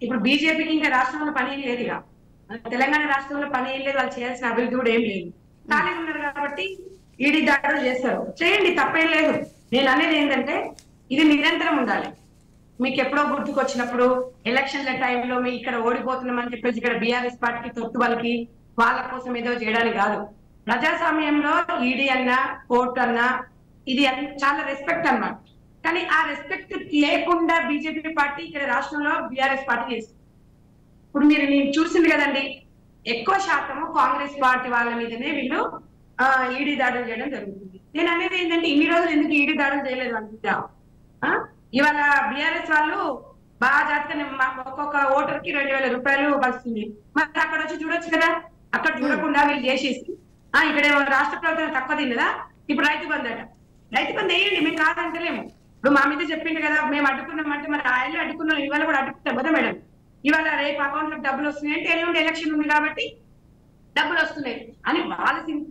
ఇప్పుడు బీజేపీకి ఇంకా రాష్ట్రంలో పని ఏం లేదు. తెలంగాణ రాష్ట్రంలో పని ఏం లేదు, వాళ్ళు చేయాల్సిన అభివృద్ధి కూడా ఏం లేదు. ఖాళీగా ఉన్నారు కాబట్టి ఈడీ దాడులు చేస్తారు, చేయండి, తప్పేం లేదు. నేను అనేది ఏంటంటే ఇది నిరంతరం ఉండాలి. మీకు ఎప్పుడో గుర్తుకొచ్చినప్పుడు ఎలక్షన్ల టైంలో మీ ఇక్కడ ఓడిపోతున్నామని చెప్పేసి ఇక్కడ బీఆర్ఎస్ పార్టీ తొత్తు వాళ్ళకి వాళ్ళ కోసం ఏదో చేయడానికి కాదు. ప్రజాస్వామ్యంలో ఈడీ అన్నా కోర్టు అన్నా ఇది చాలా రెస్పెక్ట్ అన్నమాట. కానీ ఆ రెస్పెక్ట్ లేకుండా బీజేపీ పార్టీ ఇక్కడ రాష్ట్రంలో బీఆర్ఎస్ పార్టీ చేస్తుంది. ఇప్పుడు మీరు నేను చూసింది కదండి, ఎక్కువ శాతము కాంగ్రెస్ పార్టీ వాళ్ళ మీదనే వీళ్ళు ఈడీ దాడులు చేయడం జరుగుతుంది. నేను అనేది ఏంటంటే ఇన్ని రోజులు ఎందుకు ఈడీ దాడులు చేయలేదు అనుకుంటా. ఇవాళ బీఆర్ఎస్ వాళ్ళు బాగా జాతీయ ఒక్కొక్క ఓటర్ కి 2,000 రూపాయలు వస్తుంది. మరి అక్కడ వచ్చి చూడొచ్చు కదా, అక్కడ చూడకుండా వీళ్ళు చేసేసి ఇక్కడేమో రాష్ట్ర ప్రభుత్వం తక్కువ తిన్నదా, ఇప్పుడు రైతు బంధు అట, రైతు బంధు వేయండి, మేము కాదంటలేము. ఇప్పుడు మా మీద చెప్పింది కదా మేము అడ్డుకున్నామంటే మరి ఆయన అడ్డుకున్నాం, ఇవాళ కూడా అడ్డుకుంటాం కదా మేడం. ఇవాళ రేపు అకౌంట్ లో డబ్బులు వస్తున్నాయి అంటే ఎల్లుండి ఎలక్షన్ ఉంది కాబట్టి డబ్బులు వస్తున్నాయి అని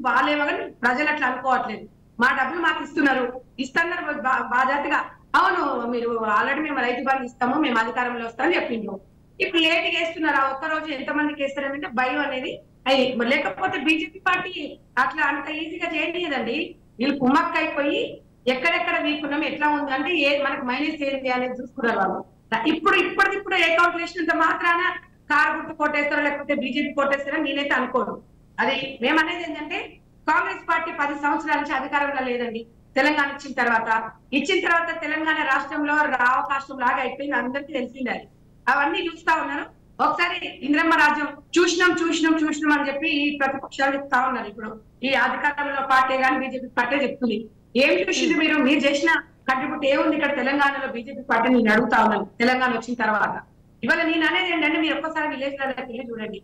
వాళ్ళేమో కానీ ప్రజలు అట్లా అనుకోవట్లేదు. మా డబ్బులు మాకు ఇస్తున్నారు, ఇస్తున్నారు బాధ్యతగా. అవును, మీరు ఆల్రెడీ మేము రైతు బంధు ఇస్తాము, మేము అధికారంలో వస్తామని చెప్పిండ్రు. ఇప్పుడు లేట్ వేస్తున్నారు. ఆ ఒక్కరోజు ఎంతమందికి వేస్తారంటే భయం అనేది అయ్యి. లేకపోతే బీజేపీ పార్టీ అట్లా అంత ఈజీగా చేయలేదండి. వీళ్ళు కుమ్మక్క అయిపోయి ఎక్కడెక్కడ వీకున్నాం ఎట్లా ఉందంటే మనకు మైనస్ ఏంటి అనేది చూసుకున్నారు వాళ్ళు. ఇప్పటికిప్పుడు అకౌంట్ వేసినంత మాత్రాన కారు గుర్తు కొట్టేస్తారో లేకపోతే బీజేపీ కొట్టేస్తారో నేనైతే అనుకోను. అది మేమనేది ఏంటంటే కాంగ్రెస్ పార్టీ 10 సంవత్సరాల నుంచి అధికారంలో లేదండి. తెలంగాణ ఇచ్చిన తర్వాత తెలంగాణ రాష్ట్రంలో రావకాశం లాగా అయిపోయింది, అందరికీ తెలిసింది. అది అవన్నీ చూస్తా ఉన్నారు. ఒకసారి ఇంద్రమ్మ రాజ్యం చూసినాం అని చెప్పి ఈ ప్రతిపక్షాలు చెప్తా ఉన్నారు. ఇప్పుడు ఈ అధికారంలో పార్టీ కానీ బీజేపీ పార్టీ చెప్తుంది. ఏం చూసింది మీరు చేసిన కంట్రిబ్యూట్ ఏముంది ఇక్కడ తెలంగాణలో బీజేపీ పార్టీ? నేను అడుగుతా ఉన్నాను. తెలంగాణ వచ్చిన తర్వాత ఇవాళ నేను అనేది ఏంటంటే మీరు ఒక్కసారి విలేజ్ లలో వెళ్ళి చూడండి.